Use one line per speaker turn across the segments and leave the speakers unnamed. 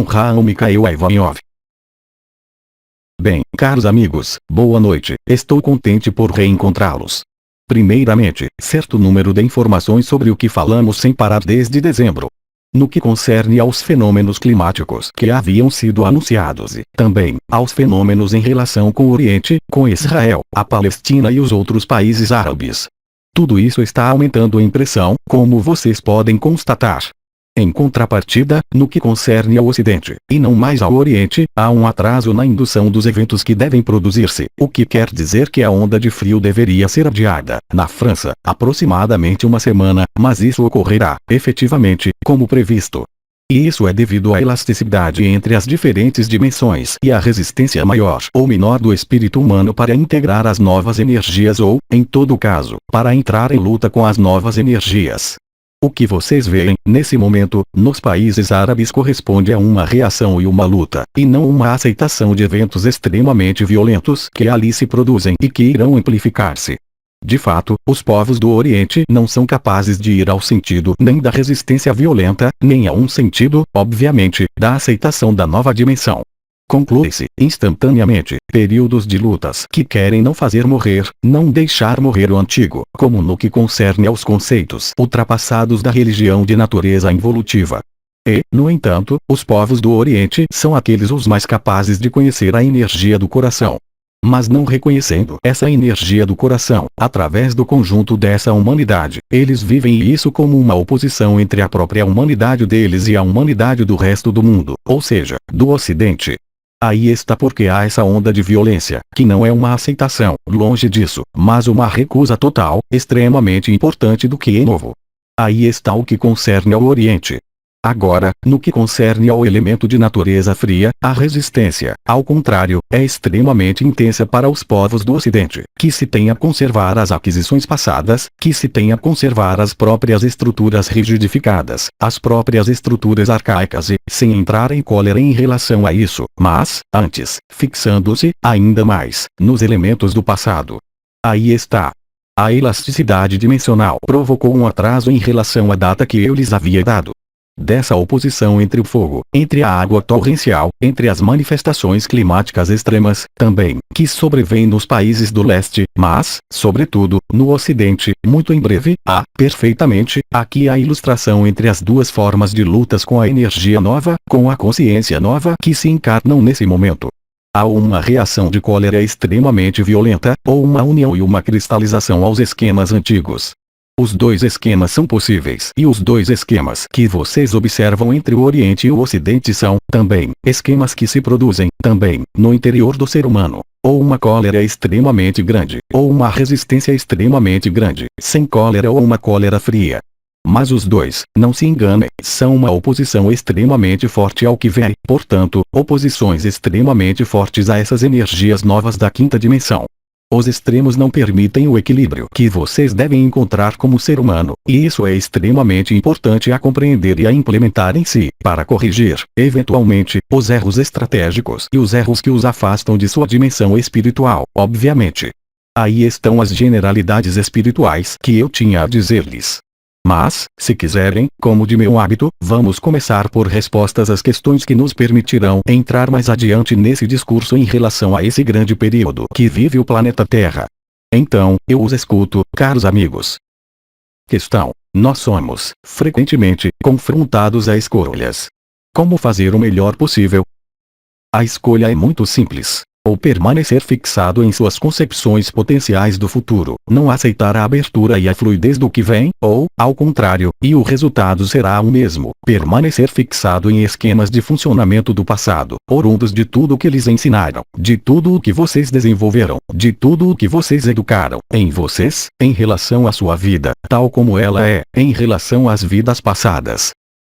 com Raul Mikhail Ivanov. Bem, caros amigos, boa noite, estou contente por reencontrá-los. Primeiramente, certo número de informações sobre o que falamos sem parar desde dezembro. No que concerne aos fenômenos climáticos que haviam sido anunciados e, também, aos fenômenos em relação com o Oriente, com Israel, a Palestina e os outros países árabes. Tudo isso está aumentando em pressão, como vocês podem constatar. Em contrapartida, no que concerne ao Ocidente, e não mais ao Oriente, há um atraso na indução dos eventos que devem produzir-se, o que quer dizer que a onda de frio deveria ser adiada, na França, aproximadamente uma semana, mas isso ocorrerá, efetivamente, como previsto. E isso é devido à elasticidade entre as diferentes dimensões e à resistência maior ou menor do espírito humano para integrar as novas energias ou, em todo caso, para entrar em luta com as novas energias. O que vocês veem, nesse momento, nos países árabes corresponde a uma reação e uma luta, e não uma aceitação de eventos extremamente violentos que ali se produzem e que irão amplificar-se. De fato, os povos do Oriente não são capazes de ir ao sentido nem da resistência violenta, nem a um sentido, obviamente, da aceitação da nova dimensão. Conclui-se, instantaneamente, períodos de lutas que querem não fazer morrer, não deixar morrer o antigo, como no que concerne aos conceitos ultrapassados da religião de natureza involutiva. E, no entanto, os povos do Oriente são aqueles os mais capazes de conhecer a energia do coração. Mas não reconhecendo essa energia do coração, através do conjunto dessa humanidade, eles vivem isso como uma oposição entre a própria humanidade deles e a humanidade do resto do mundo, ou seja, do Ocidente. Aí está porque há essa onda de violência, que não é uma aceitação, longe disso, mas uma recusa total, extremamente importante do que é novo. Aí está o que concerne ao Oriente. Agora, no que concerne ao elemento de natureza fria, a resistência, ao contrário, é extremamente intensa para os povos do Ocidente, que se tem a conservar as aquisições passadas, que se tem a conservar as próprias estruturas rigidificadas, as próprias estruturas arcaicas e, sem entrar em cólera em relação a isso, mas, antes, fixando-se, ainda mais, nos elementos do passado. Aí está. A elasticidade dimensional provocou um atraso em relação à data que eu lhes havia dado. Dessa oposição entre o fogo, entre a água torrencial, entre as manifestações climáticas extremas, também, que sobrevêm nos países do leste, mas, sobretudo, no ocidente, muito em breve, há, perfeitamente, aqui a ilustração entre as duas formas de lutas com a energia nova, com a consciência nova que se encarnam nesse momento. Há uma reação de cólera extremamente violenta, ou uma união e uma cristalização aos esquemas antigos. Os dois esquemas são possíveis e os dois esquemas que vocês observam entre o Oriente e o Ocidente são, também, esquemas que se produzem, também, no interior do ser humano. Ou uma cólera extremamente grande, ou uma resistência extremamente grande, sem cólera ou uma cólera fria. Mas os dois, não se enganem, são uma oposição extremamente forte ao que vem, portanto, oposições extremamente fortes a essas energias novas da quinta dimensão. Os extremos não permitem o equilíbrio que vocês devem encontrar como ser humano, e isso é extremamente importante a compreender e a implementar em si, para corrigir, eventualmente, os erros estratégicos e os erros que os afastam de sua dimensão espiritual, obviamente. Aí estão as generalidades espirituais que eu tinha a dizer-lhes. Mas, se quiserem, como de meu hábito, vamos começar por respostas às questões que nos permitirão entrar mais adiante nesse discurso em relação a esse grande período que vive o planeta Terra. Então, eu os escuto, caros amigos. Questão: nós somos, frequentemente, confrontados a escolhas. Como fazer o melhor possível? A escolha é muito simples. Ou permanecer fixado em suas concepções potenciais do futuro, não aceitar a abertura e a fluidez do que vem, ou, ao contrário, e o resultado será o mesmo, permanecer fixado em esquemas de funcionamento do passado, orundos de tudo o que lhes ensinaram, de tudo o que vocês desenvolveram, de tudo o que vocês educaram, em vocês, em relação à sua vida, tal como ela é, em relação às vidas passadas.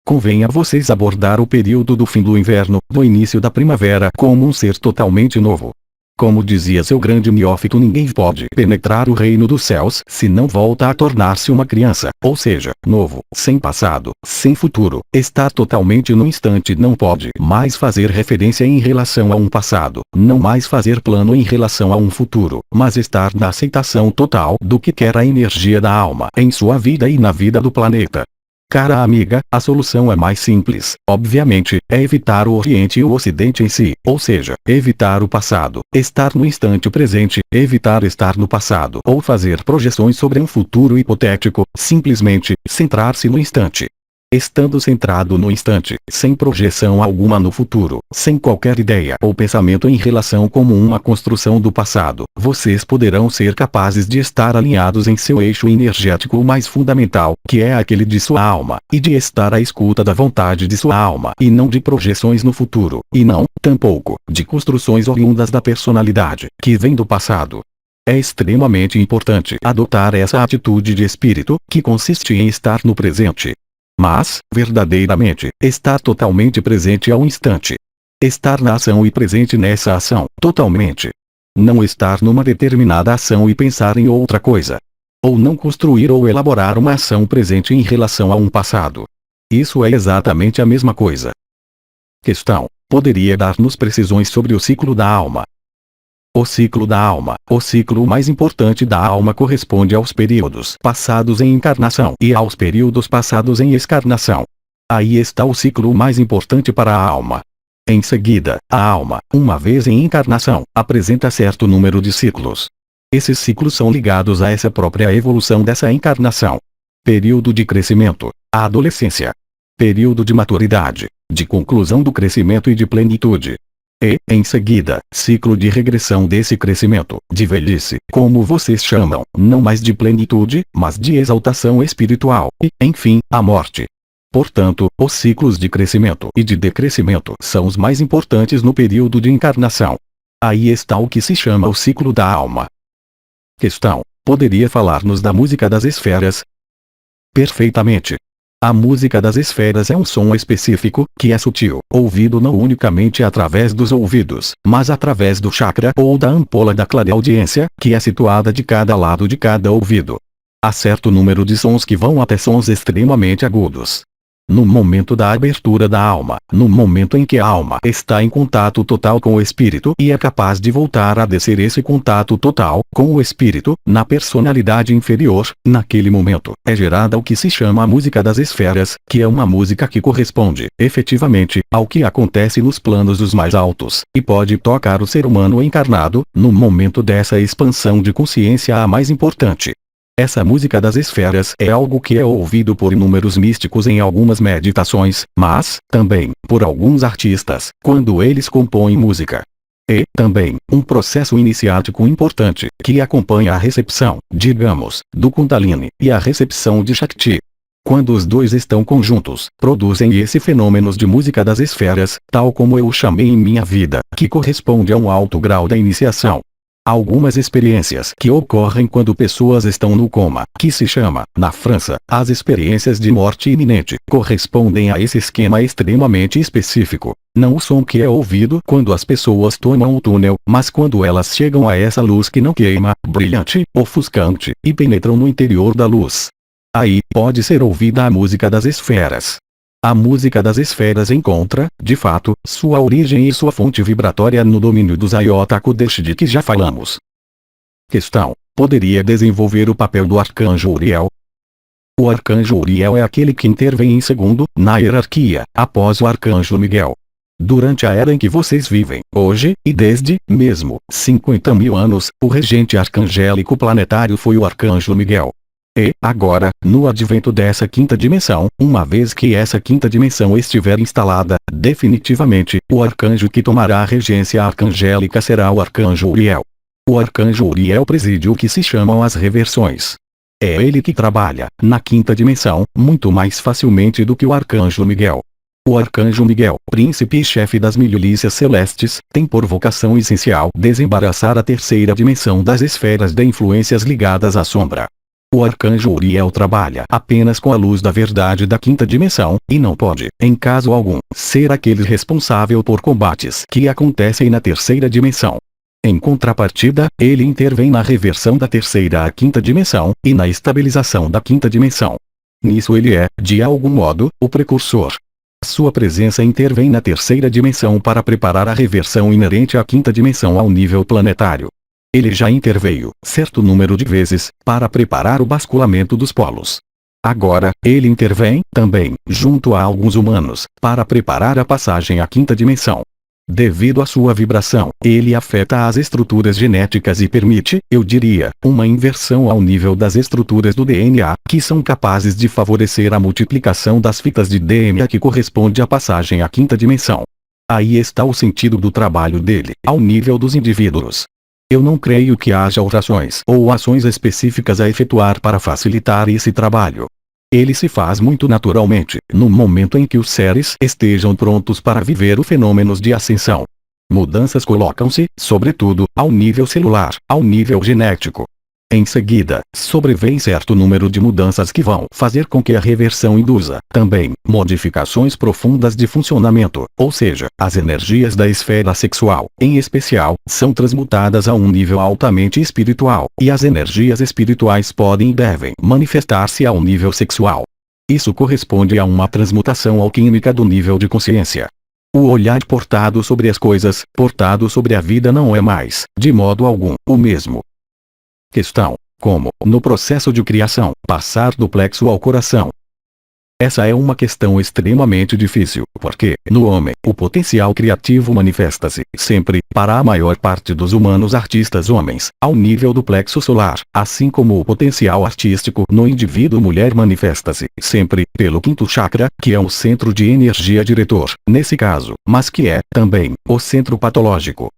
Convém a vocês abordar o período do fim do inverno, do início da primavera, como um ser totalmente novo. Como dizia seu grande neófito, ninguém pode penetrar o reino dos céus se não volta a tornar-se uma criança, ou seja, novo, sem passado, sem futuro, estar totalmente no instante, não pode mais fazer referência em relação a um passado, não mais fazer plano em relação a um futuro, mas estar na aceitação total do que quer a energia da alma em sua vida e na vida do planeta. Cara amiga, a solução é mais simples, obviamente, é evitar o Oriente e o Ocidente em si, ou seja, evitar o passado, estar no instante presente, evitar estar no passado ou fazer projeções sobre um futuro hipotético, simplesmente, centrar-se no instante. Estando centrado no instante, sem projeção alguma no futuro, sem qualquer ideia ou pensamento em relação como uma construção do passado, vocês poderão ser capazes de estar alinhados em seu eixo energético mais fundamental, que é aquele de sua alma, e de estar à escuta da vontade de sua alma e não de projeções no futuro, e não, tampouco, de construções oriundas da personalidade, que vem do passado. É extremamente importante adotar essa atitude de espírito, que consiste em estar no presente. Mas, verdadeiramente, estar totalmente presente ao instante. Estar na ação e presente nessa ação, totalmente. Não estar numa determinada ação e pensar em outra coisa. Ou não construir ou elaborar uma ação presente em relação a um passado. Isso é exatamente a mesma coisa. Questão: poderia dar-nos precisões sobre o ciclo da alma? O ciclo da alma, o ciclo mais importante da alma corresponde aos períodos passados em encarnação e aos períodos passados em excarnação. Aí está o ciclo mais importante para a alma. Em seguida, a alma, uma vez em encarnação, apresenta certo número de ciclos. Esses ciclos são ligados a essa própria evolução dessa encarnação. Período de crescimento, a adolescência. Período de maturidade, de conclusão do crescimento e de plenitude. E, em seguida, ciclo de regressão desse crescimento, de velhice, como vocês chamam, não mais de plenitude, mas de exaltação espiritual, e, enfim, a morte. Portanto, os ciclos de crescimento e de decrescimento são os mais importantes no período de encarnação. Aí está o que se chama o ciclo da alma. Questão: poderia falar-nos da música das esferas? Perfeitamente. A música das esferas é um som específico, que é sutil, ouvido não unicamente através dos ouvidos, mas através do chakra ou da ampola da clareaudiência, que é situada de cada lado de cada ouvido. Há certo número de sons que vão até sons extremamente agudos. No momento da abertura da alma, no momento em que a alma está em contato total com o espírito e é capaz de voltar a descer esse contato total com o espírito, na personalidade inferior, naquele momento, é gerada o que se chama a música das esferas, que é uma música que corresponde, efetivamente, ao que acontece nos planos dos mais altos, e pode tocar o ser humano encarnado, no momento dessa expansão de consciência a mais importante. Essa música das esferas é algo que é ouvido por inúmeros místicos em algumas meditações, mas, também, por alguns artistas, quando eles compõem música. E, também, um processo iniciático importante, que acompanha a recepção, digamos, do Kundalini, e a recepção de Shakti. Quando os dois estão conjuntos, produzem esse fenômeno de música das esferas, tal como eu o chamei em minha vida, que corresponde a um alto grau da iniciação. Algumas experiências que ocorrem quando pessoas estão no coma, que se chama, na França, as experiências de morte iminente, correspondem a esse esquema extremamente específico. Não o som que é ouvido quando as pessoas tomam o túnel, mas quando elas chegam a essa luz que não queima, brilhante, ofuscante, e penetram no interior da luz. Aí pode ser ouvida a música das esferas. A música das esferas encontra, de fato, sua origem e sua fonte vibratória no domínio dos Iota Kodesh de que já falamos. Questão: poderia desenvolver o papel do arcanjo Uriel? O arcanjo Uriel é aquele que intervém em segundo, na hierarquia, após o arcanjo Miguel. Durante a era em que vocês vivem, hoje, e desde, mesmo, 50.000 anos, o regente arcangélico planetário foi o arcanjo Miguel. E, agora, no advento dessa quinta dimensão, uma vez que essa quinta dimensão estiver instalada, definitivamente, o arcanjo que tomará a regência arcangélica será o arcanjo Uriel. O arcanjo Uriel preside o que se chamam as reversões. É ele que trabalha, na quinta dimensão, muito mais facilmente do que o arcanjo Miguel. O arcanjo Miguel, príncipe e chefe das milícias celestes, tem por vocação essencial desembaraçar a terceira dimensão das esferas de influências ligadas à sombra. O arcanjo Uriel trabalha apenas com a luz da verdade da quinta dimensão, e não pode, em caso algum, ser aquele responsável por combates que acontecem na terceira dimensão. Em contrapartida, ele intervém na reversão da terceira à quinta dimensão, e na estabilização da quinta dimensão. Nisso ele é, de algum modo, o precursor. Sua presença intervém na terceira dimensão para preparar a reversão inerente à quinta dimensão ao nível planetário. Ele já interveio, certo número de vezes, para preparar o basculamento dos polos. Agora, ele intervém, também, junto a alguns humanos, para preparar a passagem à quinta dimensão. Devido à sua vibração, ele afeta as estruturas genéticas e permite, eu diria, uma inversão ao nível das estruturas do DNA, que são capazes de favorecer a multiplicação das fitas de DNA que corresponde à passagem à quinta dimensão. Aí está o sentido do trabalho dele, ao nível dos indivíduos. Eu não creio que haja orações ou ações específicas a efetuar para facilitar esse trabalho. Ele se faz muito naturalmente, no momento em que os seres estejam prontos para viver os fenômenos de ascensão. Mudanças colocam-se, sobretudo, ao nível celular, ao nível genético. Em seguida, sobrevém certo número de mudanças que vão fazer com que a reversão induza, também, modificações profundas de funcionamento, ou seja, as energias da esfera sexual, em especial, são transmutadas a um nível altamente espiritual, e as energias espirituais podem e devem manifestar-se ao nível sexual. Isso corresponde a uma transmutação alquímica do nível de consciência. O olhar portado sobre as coisas, portado sobre a vida não é mais, de modo algum, o mesmo. Questão: como, no processo de criação, passar do plexo ao coração? Essa é uma questão extremamente difícil, porque, no homem, o potencial criativo manifesta-se, sempre, para a maior parte dos humanos artistas homens, ao nível do plexo solar, assim como o potencial artístico no indivíduo mulher manifesta-se, sempre, pelo quinto chakra, que é o centro de energia diretor, nesse caso, mas que é, também, o centro patológico.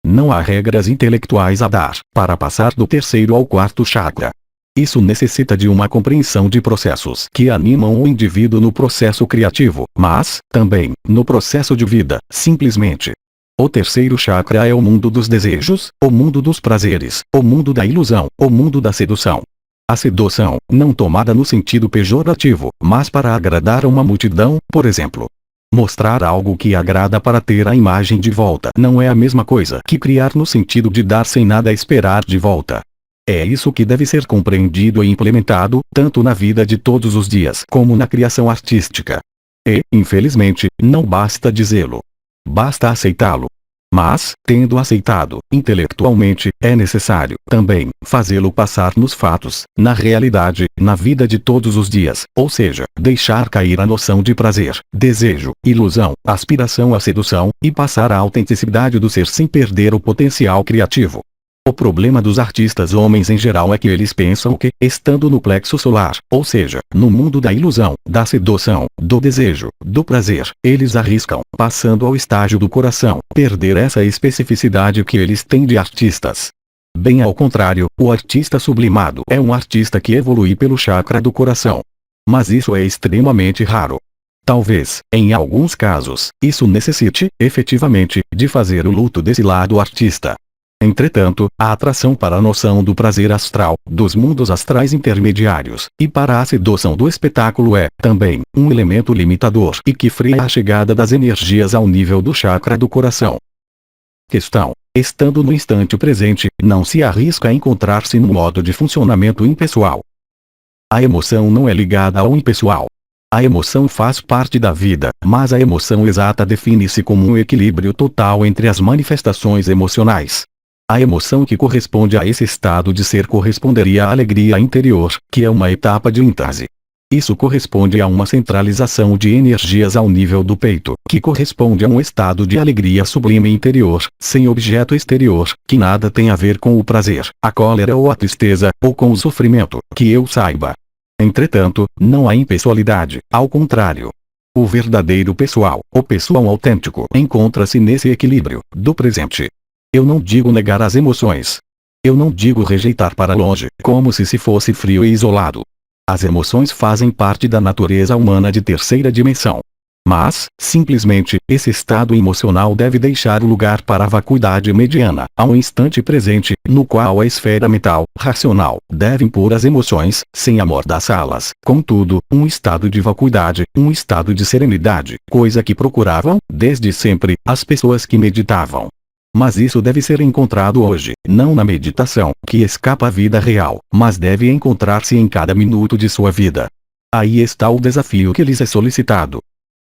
Não há regras intelectuais a dar, para passar do terceiro ao quarto chakra. Isso necessita de uma compreensão de processos que animam o indivíduo no processo criativo, mas, também, no processo de vida, simplesmente. O terceiro chakra é o mundo dos desejos, o mundo dos prazeres, o mundo da ilusão, o mundo da sedução. A sedução, não tomada no sentido pejorativo, mas para agradar a uma multidão, por exemplo. Mostrar algo que agrada para ter a imagem de volta não é a mesma coisa que criar no sentido de dar sem nada a esperar de volta. É isso que deve ser compreendido e implementado, tanto na vida de todos os dias como na criação artística. E, infelizmente, não basta dizê-lo. Basta aceitá-lo. Mas, tendo aceitado, intelectualmente, é necessário, também, fazê-lo passar nos fatos, na realidade, na vida de todos os dias, ou seja, deixar cair a noção de prazer, desejo, ilusão, aspiração à sedução, e passar à autenticidade do ser sem perder o potencial criativo. O problema dos artistas homens em geral é que eles pensam que, estando no plexo solar, ou seja, no mundo da ilusão, da sedução, do desejo, do prazer, eles arriscam, passando ao estágio do coração, perder essa especificidade que eles têm de artistas. Bem ao contrário, o artista sublimado é um artista que evolui pelo chakra do coração. Mas isso é extremamente raro. Talvez, em alguns casos, isso necessite, efetivamente, de fazer o luto desse lado artista. Entretanto, a atração para a noção do prazer astral, dos mundos astrais intermediários, e para a sedução do espetáculo é, também, um elemento limitador e que freia a chegada das energias ao nível do chakra do coração. Questão: estando no instante presente, não se arrisca a encontrar-se no modo de funcionamento impessoal. A emoção não é ligada ao impessoal. A emoção faz parte da vida, mas a emoção exata define-se como um equilíbrio total entre as manifestações emocionais. A emoção que corresponde a esse estado de ser corresponderia à alegria interior, que é uma etapa de êxtase. Isso corresponde a uma centralização de energias ao nível do peito, que corresponde a um estado de alegria sublime interior, sem objeto exterior, que nada tem a ver com o prazer, a cólera ou a tristeza, ou com o sofrimento, que eu saiba. Entretanto, não há impessoalidade, ao contrário. O verdadeiro pessoal, o pessoal autêntico, encontra-se nesse equilíbrio, do presente. Eu não digo negar as emoções. Eu não digo rejeitar para longe, como se fosse frio e isolado. As emoções fazem parte da natureza humana de terceira dimensão. Mas, simplesmente, esse estado emocional deve deixar o lugar para a vacuidade mediana, ao instante presente, no qual a esfera mental, racional, deve impor as emoções, sem amordaçá-las. Contudo, um estado de vacuidade, um estado de serenidade, coisa que procuravam, desde sempre, as pessoas que meditavam. Mas isso deve ser encontrado hoje, não na meditação, que escapa à vida real, mas deve encontrar-se em cada minuto de sua vida. Aí está o desafio que lhes é solicitado.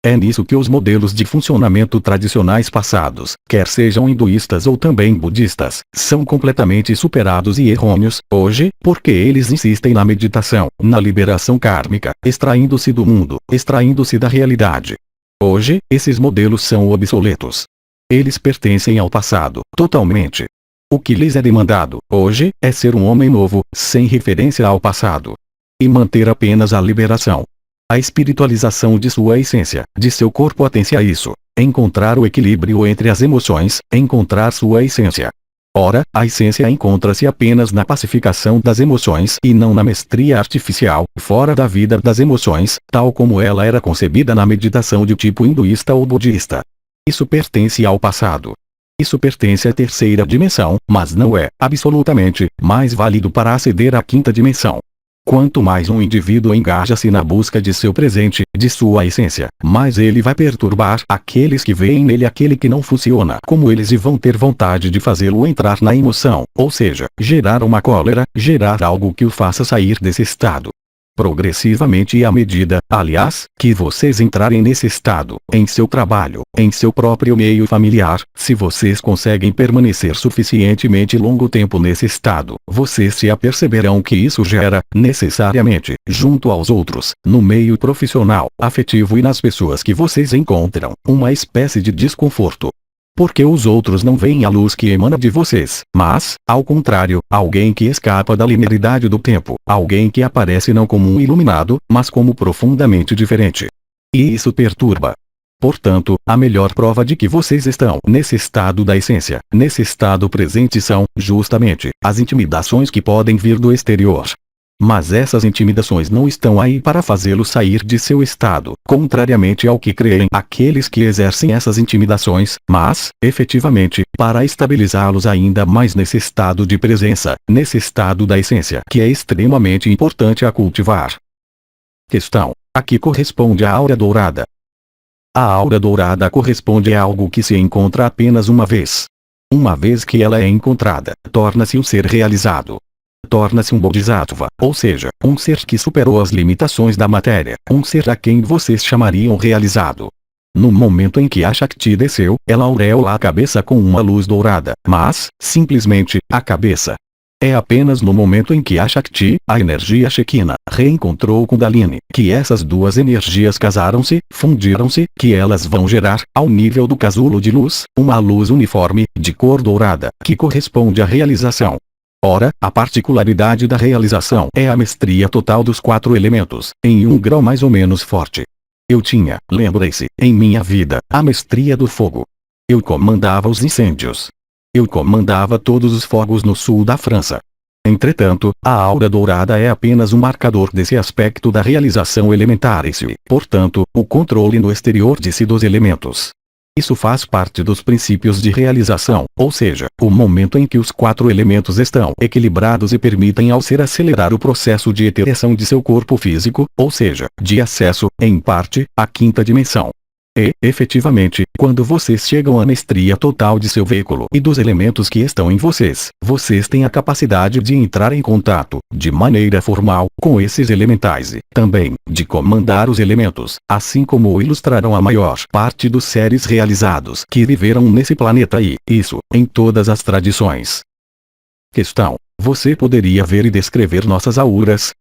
É nisso que os modelos de funcionamento tradicionais passados, quer sejam hinduístas ou também budistas, são completamente superados e errôneos, hoje, porque eles insistem na meditação, na liberação kármica, extraindo-se do mundo, extraindo-se da realidade. Hoje, esses modelos são obsoletos. Eles pertencem ao passado, totalmente. O que lhes é demandado, hoje, é ser um homem novo, sem referência ao passado. E manter apenas a liberação. A espiritualização de sua essência, de seu corpo atém-se a isso. Encontrar o equilíbrio entre as emoções, encontrar sua essência. Ora, a essência encontra-se apenas na pacificação das emoções e não na mestria artificial, fora da vida das emoções, tal como ela era concebida na meditação de tipo hinduísta ou budista. Isso pertence ao passado. Isso pertence à terceira dimensão, mas não é, absolutamente, mais válido para aceder à quinta dimensão. Quanto mais um indivíduo engaja-se na busca de seu presente, de sua essência, mais ele vai perturbar aqueles que veem nele aquele que não funciona como eles e vão ter vontade de fazê-lo entrar na emoção, ou seja, gerar uma cólera, gerar algo que o faça sair desse estado. Progressivamente e à medida, aliás, que vocês entrarem nesse estado, em seu trabalho, em seu próprio meio familiar, se vocês conseguem permanecer suficientemente longo tempo nesse estado, vocês se aperceberão que isso gera, necessariamente, junto aos outros, no meio profissional, afetivo e nas pessoas que vocês encontram, uma espécie de desconforto. Porque os outros não veem a luz que emana de vocês, mas, ao contrário, alguém que escapa da linearidade do tempo, alguém que aparece não como um iluminado, mas como profundamente diferente. E isso perturba. Portanto, a melhor prova de que vocês estão nesse estado da essência, nesse estado presente são, justamente, as intimidações que podem vir do exterior. Mas essas intimidações não estão aí para fazê-lo sair de seu estado, contrariamente ao que creem aqueles que exercem essas intimidações, mas, efetivamente, para estabilizá-los ainda mais nesse estado de presença, nesse estado da essência que é extremamente importante a cultivar. Questão: aqui corresponde à aura dourada. A aura dourada corresponde a algo que se encontra apenas uma vez. Uma vez que ela é encontrada, torna-se um ser realizado. Torna-se um Bodhisattva, ou seja, um ser que superou as limitações da matéria, um ser a quem vocês chamariam realizado. No momento em que a Shakti desceu, ela aureola a cabeça com uma luz dourada, mas, simplesmente, a cabeça. É apenas no momento em que a Shakti, a energia Shekinah, reencontrou o Kundalini, que essas duas energias casaram-se, fundiram-se, que elas vão gerar, ao nível do casulo de luz, uma luz uniforme, de cor dourada, que corresponde à realização. Ora, a particularidade da realização é a mestria total dos 4 elementos, em um grau mais ou menos forte. Eu tinha, lembre-se, em minha vida, a mestria do fogo. Eu comandava os incêndios. Eu comandava todos os fogos no sul da França. Entretanto, a aura dourada é apenas um marcador desse aspecto da realização elementar e, portanto, o controle no exterior de si dos elementos. Isso faz parte dos princípios de realização, ou seja, o momento em que os 4 elementos estão equilibrados e permitem ao ser acelerar o processo de iteração de seu corpo físico, ou seja, de acesso, em parte, à quinta dimensão. E, efetivamente, quando vocês chegam à mestria total de seu veículo e dos elementos que estão em vocês, vocês têm a capacidade de entrar em contato, de maneira formal, com esses elementais e, também, de comandar os elementos, assim como o ilustraram a maior parte dos seres realizados que viveram nesse planeta e, isso, em todas as tradições. Questão: você poderia ver e descrever nossas auras?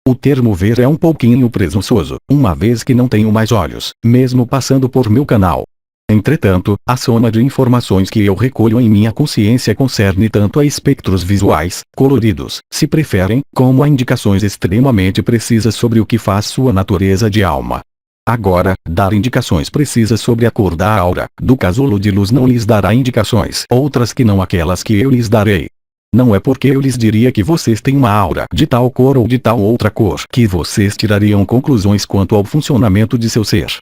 O termo ver é um pouquinho presunçoso, uma vez que não tenho mais olhos, mesmo passando por meu canal. Entretanto, a soma de informações que eu recolho em minha consciência concerne tanto a espectros visuais, coloridos, se preferem, como a indicações extremamente precisas sobre o que faz sua natureza de alma. Agora, dar indicações precisas sobre a cor da aura, do casulo de luz não lhes dará indicações outras que não aquelas que eu lhes darei. Não é porque eu lhes diria que vocês têm uma aura de tal cor ou de tal outra cor que vocês tirariam conclusões quanto ao funcionamento de seu ser.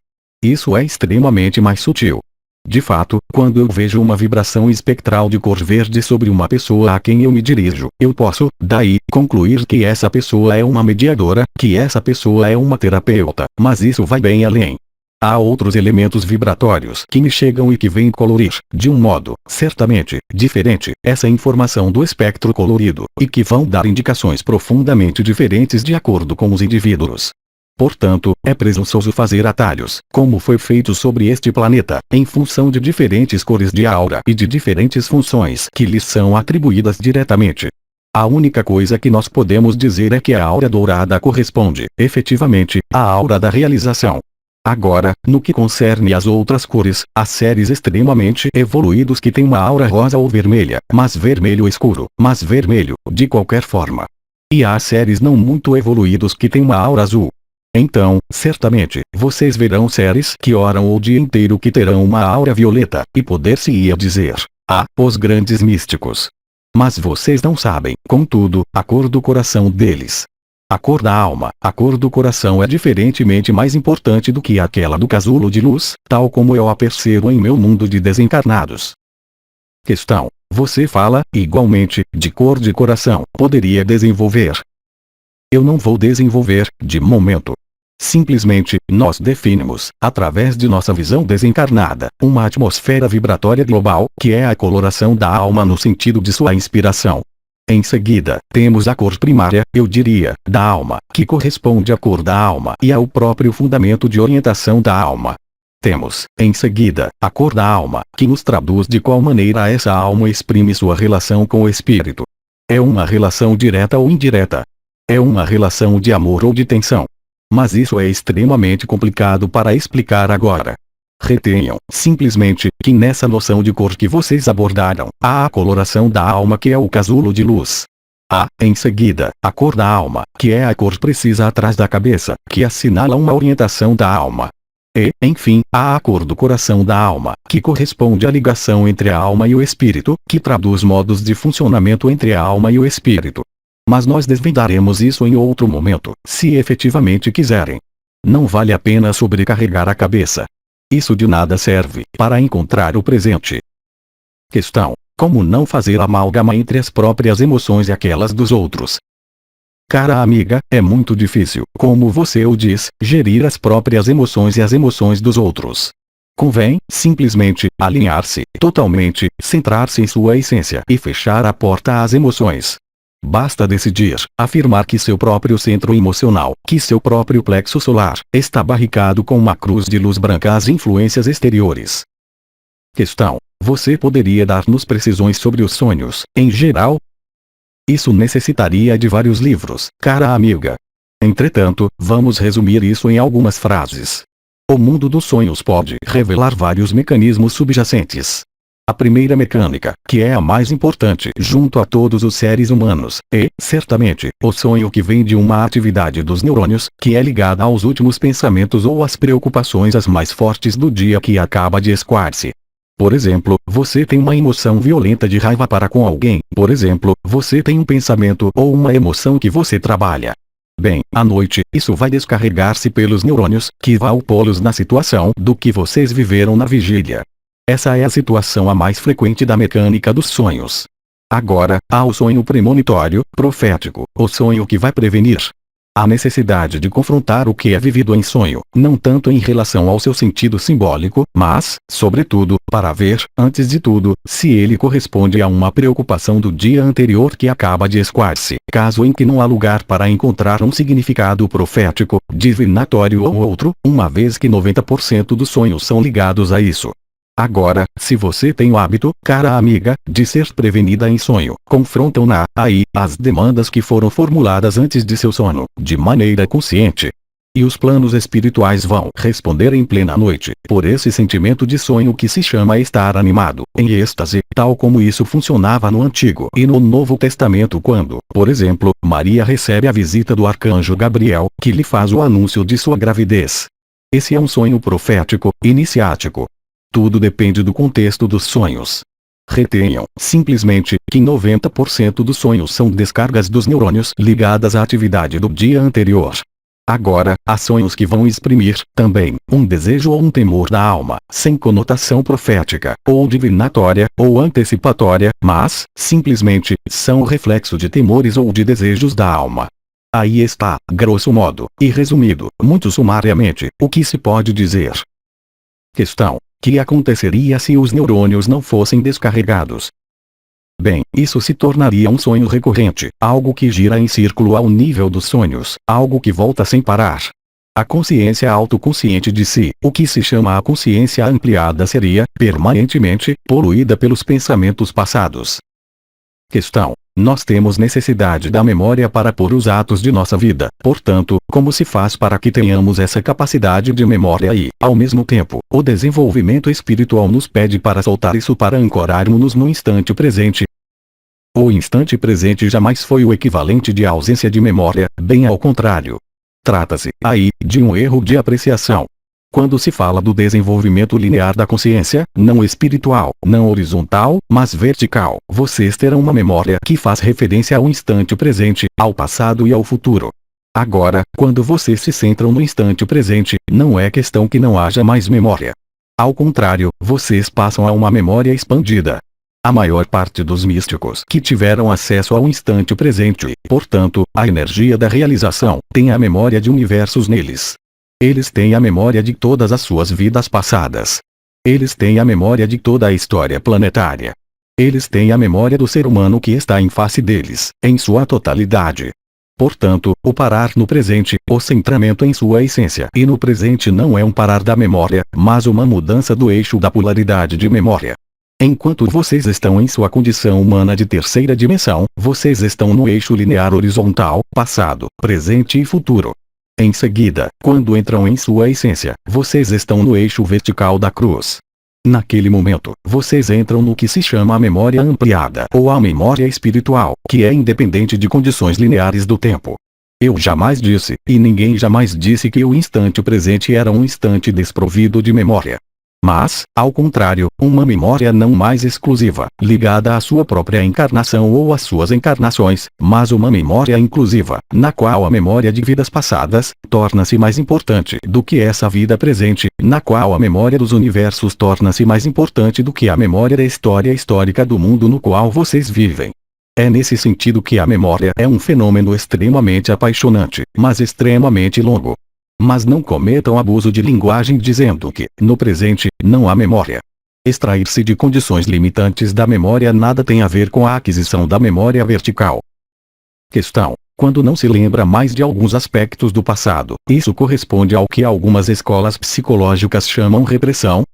Isso é extremamente mais sutil. De fato, quando eu vejo uma vibração espectral de cor verde sobre uma pessoa a quem eu me dirijo, eu posso, daí, concluir que essa pessoa é uma mediadora, que essa pessoa é uma terapeuta, mas isso vai bem além. Há outros elementos vibratórios que me chegam e que vêm colorir, de um modo, certamente, diferente, essa informação do espectro colorido, e que vão dar indicações profundamente diferentes de acordo com os indivíduos. Portanto, é presunçoso fazer atalhos, como foi feito sobre este planeta, em função de diferentes cores de aura e de diferentes funções que lhes são atribuídas diretamente. A única coisa que nós podemos dizer é que a aura dourada corresponde, efetivamente, à aura da realização. Agora, no que concerne às outras cores, há seres extremamente evoluídos que têm uma aura rosa ou vermelha, mas vermelho escuro, mas vermelho, de qualquer forma. E há seres não muito evoluídos que têm uma aura azul. Então, certamente, vocês verão seres que oram o dia inteiro que terão uma aura violeta, e poder-se-ia dizer, os grandes místicos. Mas vocês não sabem, contudo, a cor do coração deles. A cor da alma, a cor do coração é diferentemente mais importante do que aquela do casulo de luz, tal como eu a percebo em meu mundo de desencarnados. Questão: você fala, igualmente, de cor de coração. Poderia desenvolver? Eu não vou desenvolver, de momento. Simplesmente, nós definimos, através de nossa visão desencarnada, uma atmosfera vibratória global, que é a coloração da alma no sentido de sua inspiração. Em seguida, temos a cor primária, eu diria, da alma, que corresponde à cor da alma e ao próprio fundamento de orientação da alma. Temos, em seguida, a cor da alma, que nos traduz de qual maneira essa alma exprime sua relação com o espírito. É uma relação direta ou indireta? É uma relação de amor ou de tensão? Mas isso é extremamente complicado para explicar agora. Retenham, simplesmente, que nessa noção de cor que vocês abordaram, há a coloração da alma que é o casulo de luz. Há, em seguida, a cor da alma, que é a cor precisa atrás da cabeça, que assinala uma orientação da alma. E, enfim, há a cor do coração da alma, que corresponde à ligação entre a alma e o espírito, que traduz modos de funcionamento entre a alma e o espírito. Mas nós desvendaremos isso em outro momento, se efetivamente quiserem. Não vale a pena sobrecarregar a cabeça. Isso de nada serve para encontrar o presente. Questão: como não fazer amálgama entre as próprias emoções e aquelas dos outros? Cara amiga, é muito difícil, como você o diz, gerir as próprias emoções e as emoções dos outros. Convém, simplesmente, alinhar-se, totalmente, centrar-se em sua essência e fechar a porta às emoções. Basta decidir, afirmar que seu próprio centro emocional, que seu próprio plexo solar, está barricado com uma cruz de luz branca às influências exteriores. Questão: você poderia dar-nos precisões sobre os sonhos, em geral? Isso necessitaria de vários livros, cara amiga. Entretanto, vamos resumir isso em algumas frases. O mundo dos sonhos pode revelar vários mecanismos subjacentes. A primeira mecânica, que é a mais importante junto a todos os seres humanos, é, certamente, o sonho que vem de uma atividade dos neurônios, que é ligada aos últimos pensamentos ou às preocupações as mais fortes do dia que acaba de escoar-se. Por exemplo, você tem uma emoção violenta de raiva para com alguém, por exemplo, você tem um pensamento ou uma emoção que você trabalha. Bem, à noite, isso vai descarregar-se pelos neurônios, que vão pô-los na situação do que vocês viveram na vigília. Essa é a situação a mais frequente da mecânica dos sonhos. Agora, há o sonho premonitório, profético, o sonho que vai prevenir. A necessidade de confrontar o que é vivido em sonho, não tanto em relação ao seu sentido simbólico, mas, sobretudo, para ver, antes de tudo, se ele corresponde a uma preocupação do dia anterior que acaba de escoar-se, caso em que não há lugar para encontrar um significado profético, divinatório ou outro, uma vez que 90% dos sonhos são ligados a isso. Agora, se você tem o hábito, cara amiga, de ser prevenida em sonho, confrontam-na, aí, as demandas que foram formuladas antes de seu sono, de maneira consciente. E os planos espirituais vão responder em plena noite, por esse sentimento de sonho que se chama estar animado, em êxtase, tal como isso funcionava no Antigo e no Novo Testamento quando, por exemplo, Maria recebe a visita do arcanjo Gabriel, que lhe faz o anúncio de sua gravidez. Esse é um sonho profético, iniciático. Tudo depende do contexto dos sonhos. Retenham, simplesmente, que 90% dos sonhos são descargas dos neurônios ligadas à atividade do dia anterior. Agora, há sonhos que vão exprimir, também, um desejo ou um temor da alma, sem conotação profética, ou divinatória, ou antecipatória, mas, simplesmente, são o reflexo de temores ou de desejos da alma. Aí está, grosso modo, e resumido, muito sumariamente, o que se pode dizer. Questão: que aconteceria se os neurônios não fossem descarregados? Bem, isso se tornaria um sonho recorrente, algo que gira em círculo ao nível dos sonhos, algo que volta sem parar. A consciência autoconsciente de si, o que se chama a consciência ampliada, seria, permanentemente, poluída pelos pensamentos passados. Questão: nós temos necessidade da memória para pôr os atos de nossa vida. Portanto, como se faz para que tenhamos essa capacidade de memória e, ao mesmo tempo, o desenvolvimento espiritual nos pede para soltar isso para ancorarmos-nos no instante presente? O instante presente jamais foi o equivalente de ausência de memória, bem ao contrário. Trata-se, aí, de um erro de apreciação. Quando se fala do desenvolvimento linear da consciência, não espiritual, não horizontal, mas vertical, vocês terão uma memória que faz referência ao instante presente, ao passado e ao futuro. Agora, quando vocês se centram no instante presente, não é questão que não haja mais memória. Ao contrário, vocês passam a uma memória expandida. A maior parte dos místicos que tiveram acesso ao instante presente, portanto, a energia da realização, tem a memória de universos neles. Eles têm a memória de todas as suas vidas passadas. Eles têm a memória de toda a história planetária. Eles têm a memória do ser humano que está em face deles, em sua totalidade. Portanto, o parar no presente, o centramento em sua essência e no presente não é um parar da memória, mas uma mudança do eixo da polaridade de memória. Enquanto vocês estão em sua condição humana de terceira dimensão, vocês estão no eixo linear horizontal, passado, presente e futuro. Em seguida, quando entram em sua essência, vocês estão no eixo vertical da cruz. Naquele momento, vocês entram no que se chama a memória ampliada ou a memória espiritual, que é independente de condições lineares do tempo. Eu jamais disse, e ninguém jamais disse que o instante presente era um instante desprovido de memória. Mas, ao contrário, uma memória não mais exclusiva, ligada à sua própria encarnação ou às suas encarnações, mas uma memória inclusiva, na qual a memória de vidas passadas torna-se mais importante do que essa vida presente, na qual a memória dos universos torna-se mais importante do que a memória da história histórica do mundo no qual vocês vivem. É nesse sentido que a memória é um fenômeno extremamente apaixonante, mas extremamente longo. Mas não cometam abuso de linguagem dizendo que, no presente, não há memória. Extrair-se de condições limitantes da memória nada tem a ver com a aquisição da memória vertical. Questão: quando não se lembra mais de alguns aspectos do passado, isso corresponde ao que algumas escolas psicológicas chamam repressão?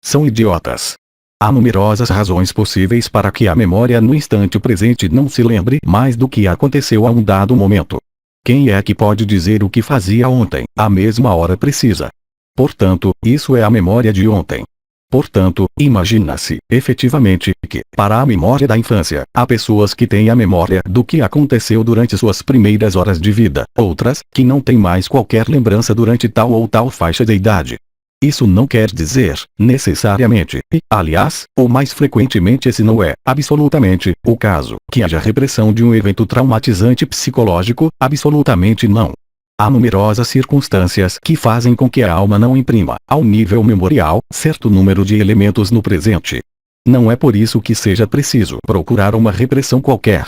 São idiotas. Há numerosas razões possíveis para que a memória no instante presente não se lembre mais do que aconteceu a um dado momento. Quem é que pode dizer o que fazia ontem, à mesma hora precisa? Portanto, isso é a memória de ontem. Portanto, imagina-se, efetivamente, que, para a memória da infância, há pessoas que têm a memória do que aconteceu durante suas primeiras horas de vida, outras, que não têm mais qualquer lembrança durante tal ou tal faixa de idade. Isso não quer dizer, necessariamente, e, aliás, ou mais frequentemente esse não é, absolutamente, o caso, que haja repressão de um evento traumatizante psicológico, absolutamente não. Há numerosas circunstâncias que fazem com que a alma não imprima, ao nível memorial, certo número de elementos no presente. Não é por isso que seja preciso procurar uma repressão qualquer.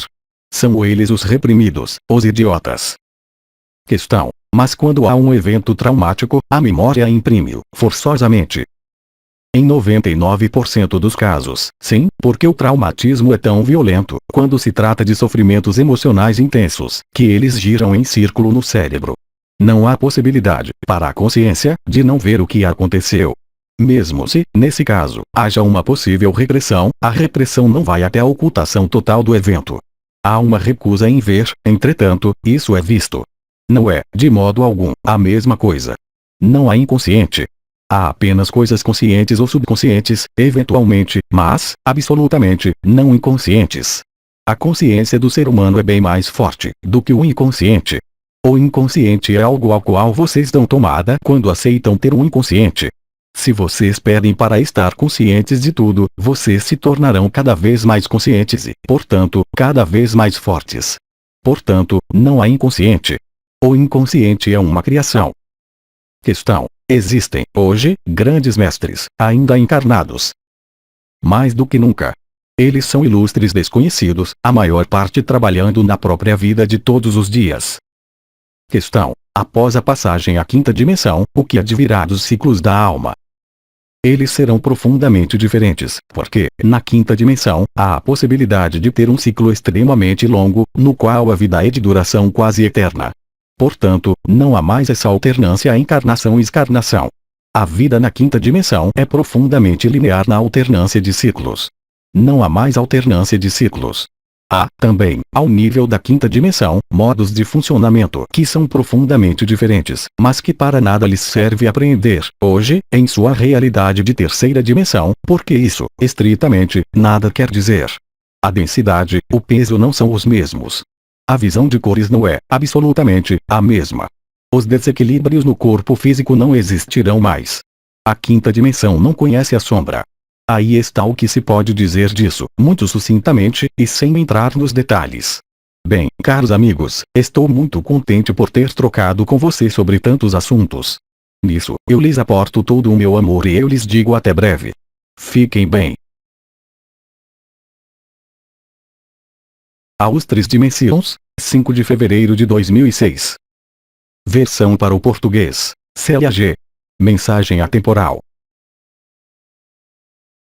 São eles os reprimidos, os idiotas. Questão: mas quando há um evento traumático, a memória imprime-o, forçosamente. Em 99% dos casos, sim, porque o traumatismo é tão violento, quando se trata de sofrimentos emocionais intensos, que eles giram em círculo no cérebro. Não há possibilidade, para a consciência, de não ver o que aconteceu. Mesmo se, nesse caso, haja uma possível regressão, a repressão não vai até a ocultação total do evento. Há uma recusa em ver, entretanto, isso é visto. Não é, de modo algum, a mesma coisa. Não há inconsciente. Há apenas coisas conscientes ou subconscientes, eventualmente, mas, absolutamente, não inconscientes. A consciência do ser humano é bem mais forte do que o inconsciente. O inconsciente é algo ao qual vocês dão tomada quando aceitam ter um inconsciente. Se vocês pedem para estar conscientes de tudo, vocês se tornarão cada vez mais conscientes e, portanto, cada vez mais fortes. Portanto, não há inconsciente. O inconsciente é uma criação. Questão: existem, hoje, grandes mestres, ainda encarnados. Mais do que nunca. Eles são ilustres desconhecidos, a maior parte trabalhando na própria vida de todos os dias. Questão: após a passagem à quinta dimensão, o que advirá dos ciclos da alma? Eles serão profundamente diferentes, porque, na quinta dimensão, há a possibilidade de ter um ciclo extremamente longo, no qual a vida é de duração quase eterna. Portanto, não há mais essa alternância encarnação e excarnação. A vida na quinta dimensão é profundamente linear na alternância de ciclos. Não há mais alternância de ciclos. Há, também, ao nível da quinta dimensão, modos de funcionamento que são profundamente diferentes, mas que para nada lhes serve apreender, hoje, em sua realidade de terceira dimensão, porque isso, estritamente, nada quer dizer. A densidade, o peso não são os mesmos. A visão de cores não é, absolutamente, a mesma. Os desequilíbrios no corpo físico não existirão mais. A quinta dimensão não conhece a sombra. Aí está o que se pode dizer disso, muito sucintamente, e sem entrar nos detalhes. Bem, caros amigos, estou muito contente por ter trocado com vocês sobre tantos assuntos. Nisso, eu lhes aporto todo o meu amor e eu lhes digo até breve. Fiquem bem. Aos Três Dimensões, 5 de fevereiro de 2006. Versão para o português, CLAG. Mensagem atemporal.